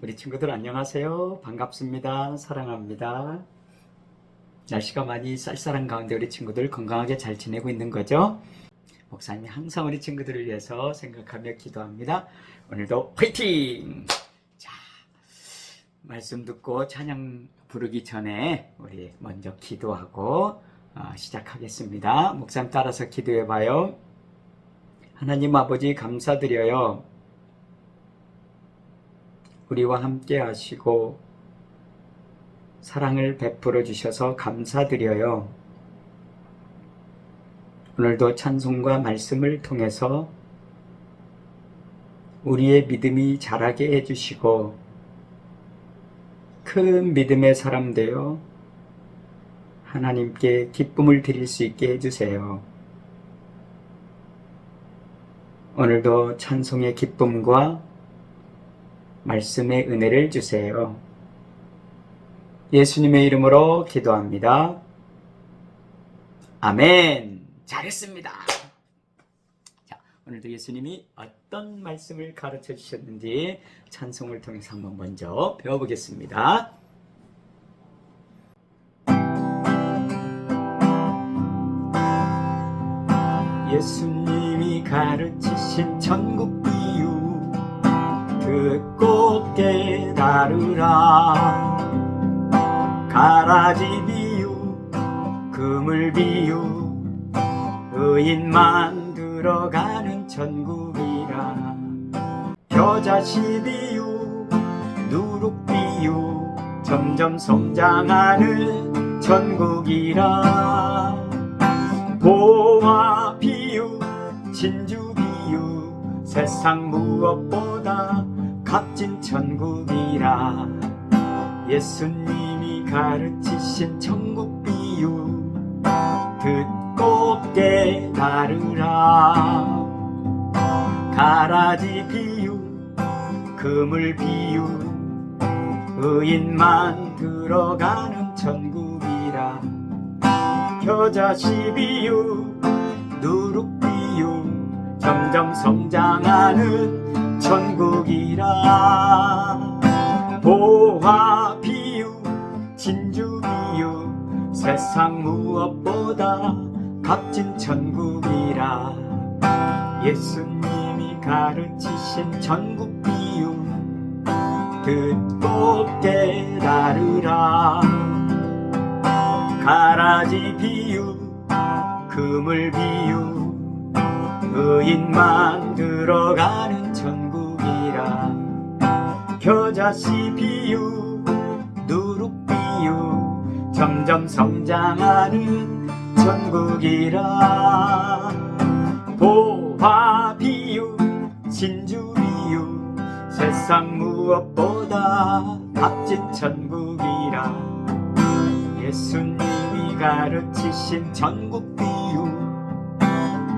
우리 친구들 안녕하세요. 반갑습니다. 사랑합니다. 날씨가 많이 쌀쌀한 가운데 우리 친구들 건강하게 잘 지내고 있는 거죠? 목사님이 항상 우리 친구들을 위해서 생각하며 기도합니다. 오늘도 화이팅! 자, 말씀 듣고 찬양 부르기 전에 우리 먼저 기도하고 시작하겠습니다. 목사님 따라서 기도해봐요. 하나님 아버지 감사드려요. 우리와 함께 하시고 사랑을 베풀어 주셔서 감사드려요. 오늘도 찬송과 말씀을 통해서 우리의 믿음이 자라게 해주시고 큰 믿음의 사람 되어 하나님께 기쁨을 드릴 수 있게 해주세요. 오늘도 찬송의 기쁨과 말씀의 은혜를 주세요. 예수님의 이름으로 기도합니다. 아멘. 잘했습니다. 자, 오늘도 예수님이 어떤 말씀을 가르쳐 주셨는지 찬송을 통해서 한번 먼저 배워보겠습니다. 예수님이 가르치신 천국 비유 듣고 깨달으라. 가라지 비유, 그물 비유, 의인만 들어가는 천국이라. 겨자씨 비유, 누룩 비유, 점점 성장하는 천국이라. 보화 비유, 진주 비유, 세상 무엇보다 값진 천국이라. 예수님이 가르치신 천국 비유 듣고 깨달으라. 가라지 비유, 그물 비유, 의인만 들어가는 천국이라. 겨자씨 비유, 누룩 비유, 점점 성장하는 천국이라. 보화 비유, 진주 비유, 세상 무엇보다 값진 천국이라. 예수님이 가르치신 천국 비유 듣고 깨달으라. 가라지 비유, 그물 비유, 의인만 들어가는 천국이라. 겨자씨 비유, 누룩 비유, 점점 성장하는 천국이라. 보화 비유, 진주 비유, 세상 무엇보다 값진 천국이라. 예수님이 가르치신 천국 비유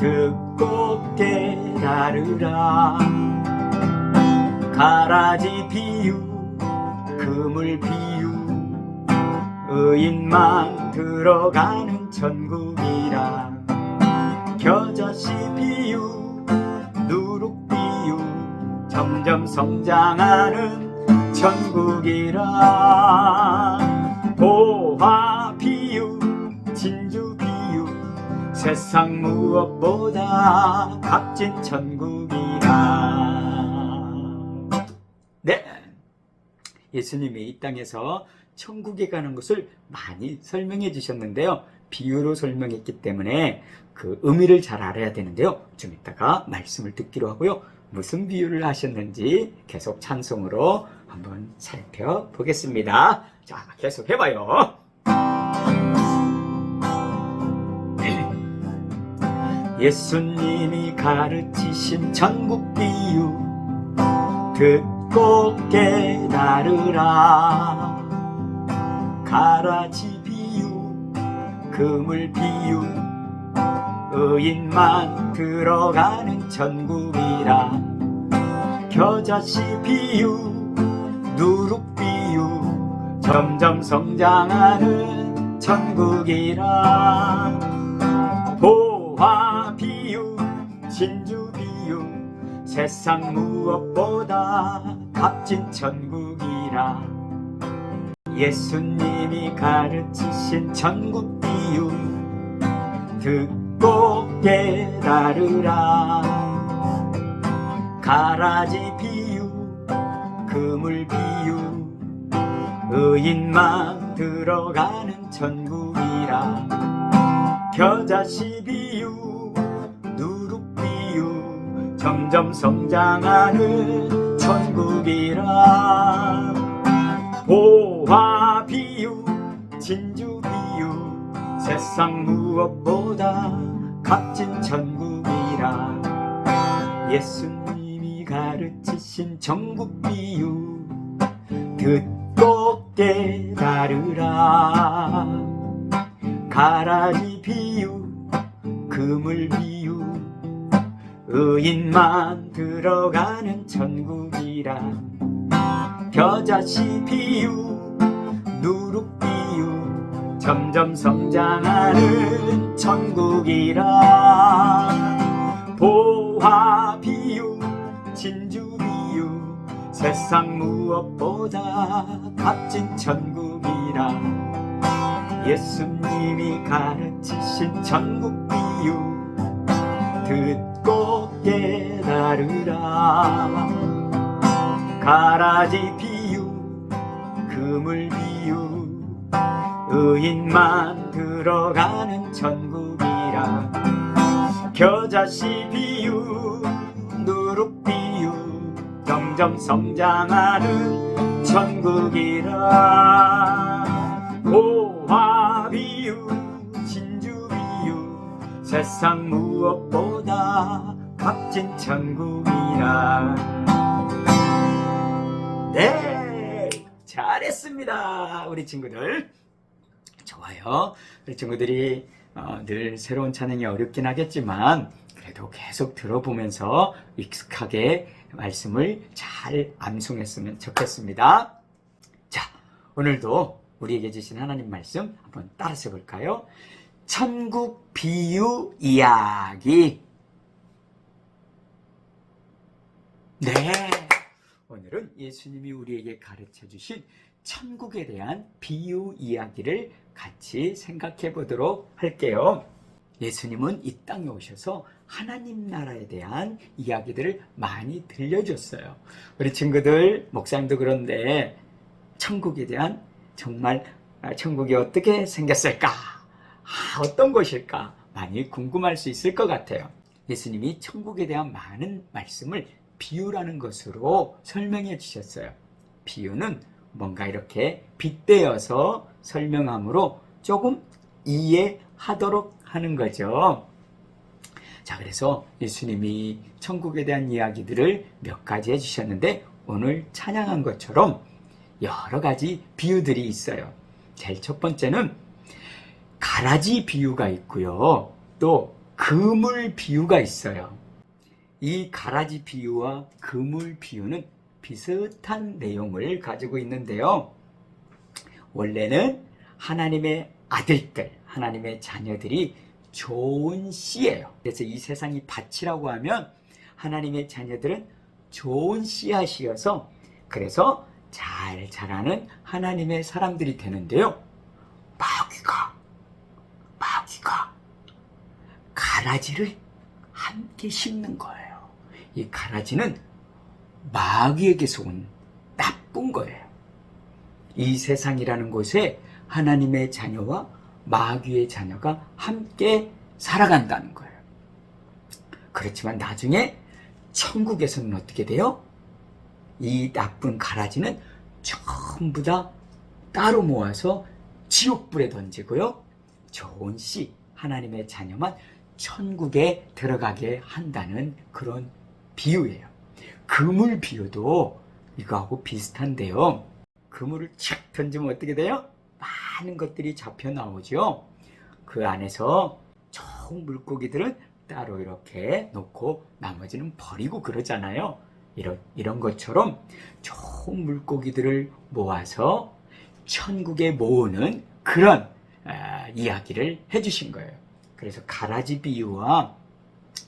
듣고 깨달으라. 가라지 비유, 그물 비유, 의인만 들어가는 천국이라. 겨자씨 비유, 누룩 비유, 점점 성장하는 천국이라. 보화 비유, 진주 비유, 세상 무엇보다 값진 천국이라. 네, 예수님이 이 땅에서 천국에 가는 것을 많이 설명해 주셨는데요. 비유로 설명했기 때문에 그 의미를 잘 알아야 되는데요. 좀 이따가 말씀을 듣기로 하고요. 무슨 비유를 하셨는지 계속 찬송으로 한번 살펴보겠습니다. 자, 계속 해봐요. 예수님이 가르치신 천국 비유 듣고 깨달으라. 가라지 비유, 그물 비유, 의인만 들어가는 천국이라. 겨자씨 비유, 누룩 비유, 점점 성장하는 천국이라. 보화 비유, 진주 비유, 세상 무엇보다 값진 천국이라. 예수님이 가르치신 천국 비유 듣고 깨달으라. 가라지 비유, 그물 비유, 의인만 들어가는 천국이라. 겨자씨 비유, 누룩 비유, 점점 성장하는 천국이라. 보화 비유, 진주 비유, 세상 무엇보다 값진 천국이라. 예수님이 가르치신 천국 비유 듣고 깨달으라. 가라지 비유, 그물 비유, 의인만 들어가는 천국이라. 겨자씨 비유, 누룩 비유, 점점 성장하는 천국이라. 보화 비유, 진주 비유, 세상 무엇보다 값진 천국이라. 예수님이 가르치신 천국 비유 듣고 깨달으라. 가라지 비유, 그물 비유, 의인만 들어가는 천국이라. 겨자씨 비유, 누룩 비유, 점점 성장하는 천국이라. 보화 비유, 진주 비유, 세상 무엇보다 값진 천국이라. 네, 잘했습니다. 우리 친구들. 좋아요. 우리 친구들이 늘 새로운 찬양이 어렵긴 하겠지만 그래도 계속 들어보면서 익숙하게 말씀을 잘 암송했으면 좋겠습니다. 자, 오늘도 우리에게 주신 하나님 말씀 한번 따라서 볼까요? 천국 비유 이야기. 네, 오늘은 예수님이 우리에게 가르쳐 주신 천국에 대한 비유 이야기를 같이 생각해 보도록 할게요. 예수님은 이 땅에 오셔서 하나님 나라에 대한 이야기들을 많이 들려줬어요. 우리 친구들, 목사님도 그런데 천국에 대한 정말 천국이 어떻게 생겼을까? 어떤 것일까? 많이 궁금할 수 있을 것 같아요. 예수님이 천국에 대한 많은 말씀을 비유라는 것으로 설명해 주셨어요. 비유는 뭔가 이렇게 빗대어서 설명함으로 조금 이해하도록 하는 거죠. 자, 그래서 예수님이 천국에 대한 이야기들을 몇 가지 해주셨는데 오늘 찬양한 것처럼 여러 가지 비유들이 있어요. 제일 첫 번째는 가라지 비유가 있고요. 또 그물 비유가 있어요. 이 가라지 비유와 그물 비유는 비슷한 내용을 가지고 있는데요. 원래는 하나님의 아들들, 하나님의 자녀들이 좋은 씨예요. 그래서 이 세상이 밭이라고 하면 하나님의 자녀들은 좋은 씨앗이어서 그래서 잘 자라는 하나님의 사람들이 되는데요. 마귀가 가라지를 함께 심는 거예요. 이 가라지는 마귀에게서 온 나쁜 거예요. 이 세상이라는 곳에 하나님의 자녀와 마귀의 자녀가 함께 살아간다는 거예요. 그렇지만 나중에 천국에서는 어떻게 돼요? 이 나쁜 가라지는 전부 다 따로 모아서 지옥불에 던지고요. 좋은 씨, 하나님의 자녀만 천국에 들어가게 한다는 그런 비유예요. 그물 비유도 이거하고 비슷한데요. 그물을 착 던지면 어떻게 돼요? 많은 것들이 잡혀 나오죠. 그 안에서 좋은 물고기들은 따로 이렇게 놓고 나머지는 버리고 그러잖아요. 이런 것처럼 좋은 물고기들을 모아서 천국에 모으는 그런 이야기를 해주신 거예요. 그래서 가라지 비유와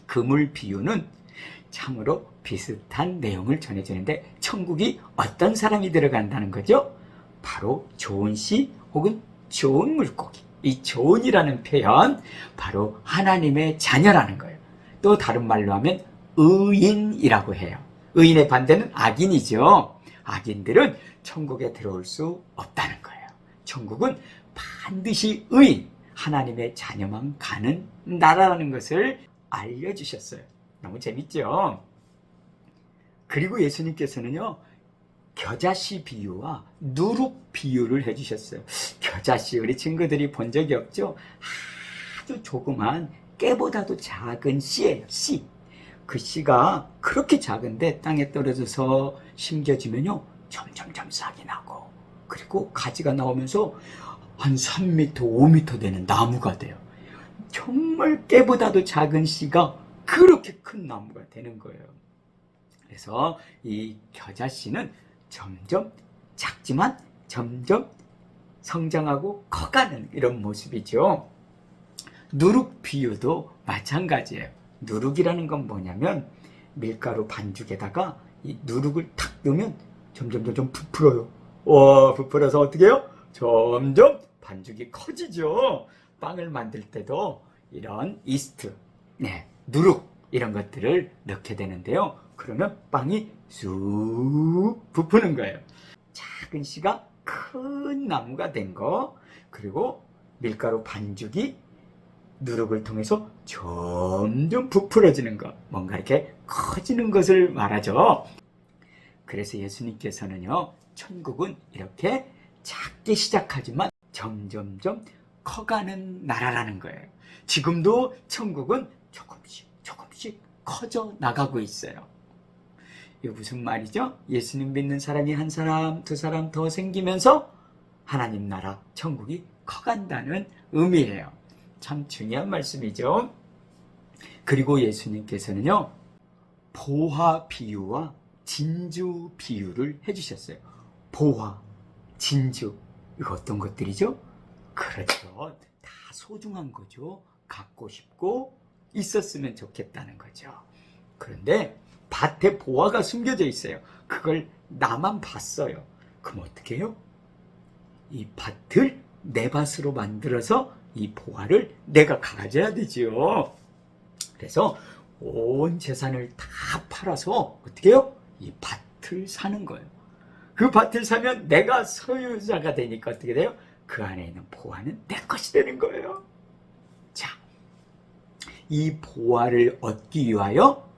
그물 비유는 참으로 비슷한 내용을 전해주는데 천국이 어떤 사람이 들어간다는 거죠? 바로 좋은 씨 혹은 좋은 물고기. 이 좋은이라는 표현 바로 하나님의 자녀라는 거예요. 또 다른 말로 하면 의인이라고 해요. 의인의 반대는 악인이죠. 악인들은 천국에 들어올 수 없다는 거예요. 천국은 반드시 의인, 하나님의 자녀만 가는 나라라는 것을 알려주셨어요. 너무 재밌죠? 그리고 예수님께서는요, 겨자씨 비유와 누룩 비유를 해주셨어요. 겨자씨, 우리 친구들이 본 적이 없죠? 아주 조그만 깨보다도 작은 씨예요. 씨. 그 씨가 그렇게 작은데 땅에 떨어져서 심겨지면요, 점점점 싹이 나고, 그리고 가지가 나오면서 한 3m, 5m 되는 나무가 돼요. 정말 깨보다도 작은 씨가 그렇게 큰 나무가 되는 거예요. 그래서 이 겨자씨는 점점 작지만 점점 성장하고 커가는 이런 모습이죠. 누룩 비유도 마찬가지예요. 누룩이라는 건 뭐냐면 밀가루 반죽에다가 이 누룩을 탁 넣으면 점점 부풀어요. 부풀어서 어떻게 해요? 점점 반죽이 커지죠. 빵을 만들 때도 이런 이스트, 누룩 이런 것들을 넣게 되는데요. 그러면 빵이 쑥 부푸는 거예요. 작은 씨가 큰 나무가 된 거, 그리고 밀가루 반죽이 누룩을 통해서 점점 부풀어지는 것, 뭔가 이렇게 커지는 것을 말하죠. 그래서 예수님께서는요, 천국은 이렇게 작게 시작하지만 점점점 커가는 나라라는 거예요. 지금도 천국은 조금씩 커져 나가고 있어요. 이게 무슨 말이죠? 예수님 믿는 사람이 한 사람, 두 사람 더 생기면서 하나님 나라, 천국이 커간다는 의미예요. 참 중요한 말씀이죠. 그리고 예수님께서는요, 보화 비유와 진주 비유를 해주셨어요. 보화, 진주, 이거 어떤 것들이죠? 그렇죠. 다 소중한 거죠. 갖고 싶고 있었으면 좋겠다는 거죠. 그런데 밭에 보화가 숨겨져 있어요. 그걸 나만 봤어요. 그럼 어떻게 해요? 이 밭을 내 밭으로 만들어서 이 보화를 내가 가져야 되지요. 그래서 온 재산을 다 팔아서 어떻게 해요? 이 밭을 사는 거예요. 그 밭을 사면 내가 소유자가 되니까 어떻게 돼요? 그 안에 있는 보화는 내 것이 되는 거예요. 자, 이 보화를 얻기 위하여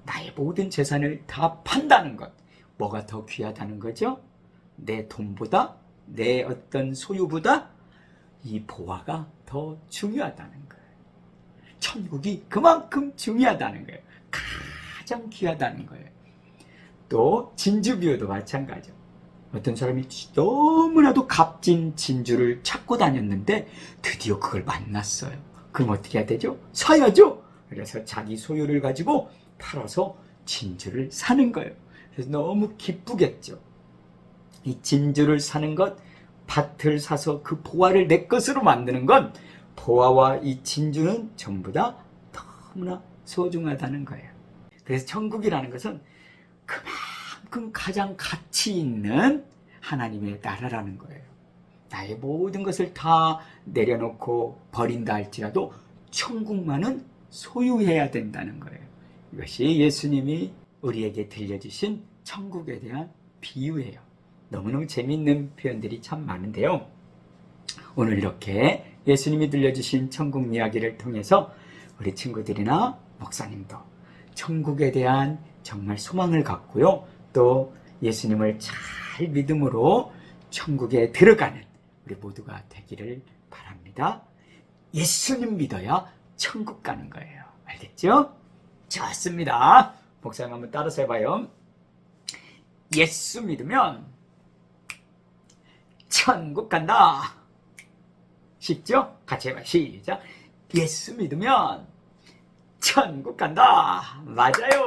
나의 모든 재산을 다 판다는 것. 뭐가 더 귀하다는 거죠? 내 돈보다, 내 어떤 소유보다 이 보화가 더 중요하다는 거예요. 천국이 그만큼 중요하다는 거예요. 가장 귀하다는 거예요. 또 진주 비유도 마찬가지죠. 어떤 사람이 너무나도 값진 진주를 찾고 다녔는데 드디어 그걸 만났어요. 그럼 어떻게 해야 되죠? 사야죠. 그래서 자기 소유를 가지고 팔아서 진주를 사는 거예요. 그래서 너무 기쁘겠죠. 이 진주를 사는 것, 밭을 사서 그 보화를 내 것으로 만드는 건, 보화와 이 진주는 전부 다 너무나 소중하다는 거예요. 그래서 천국이라는 것은 그만큼 가장 가치 있는 하나님의 나라라는 거예요. 나의 모든 것을 다 내려놓고 버린다 할지라도 천국만은 소유해야 된다는 거예요. 이것이 예수님이 우리에게 들려주신 천국에 대한 비유예요. 너무너무 재미있는 표현들이 참 많은데요. 오늘 이렇게 예수님이 들려주신 천국 이야기를 통해서 우리 친구들이나 목사님도 천국에 대한 정말 소망을 갖고요. 또 예수님을 잘 믿음으로 천국에 들어가는 우리 모두가 되기를 바랍니다. 예수님 믿어야 천국 가는 거예요. 알겠죠? 좋습니다. 목사님 한번 따라서 해봐요. 예수 믿으면 천국 간다. 쉽죠? 같이 해봐요. 시작. 예수 믿으면 천국 간다. 맞아요.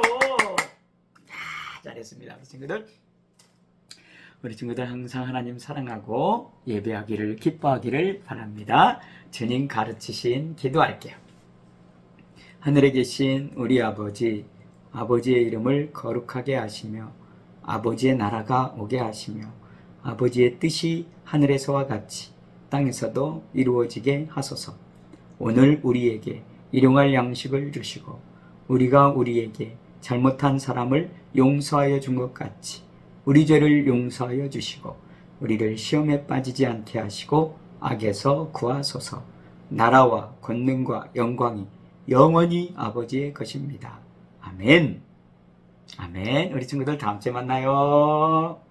잘했습니다. 우리 친구들 항상 하나님 사랑하고 예배하기를 기뻐하기를 바랍니다. 주님 가르치신 기도할게요. 하늘에 계신 우리 아버지, 아버지의 이름을 거룩하게 하시며 아버지의 나라가 오게 하시며 아버지의 뜻이 하늘에서와 같이 땅에서도 이루어지게 하소서. 오늘 우리에게 일용할 양식을 주시고 우리가 우리에게 잘못한 사람을 용서하여 준 것 같이 우리 죄를 용서하여 주시고 우리를 시험에 빠지지 않게 하시고 악에서 구하소서. 나라와 권능과 영광이 영원히 아버지의 것입니다. 아멘. 아멘. 우리 친구들 다음 주에 만나요.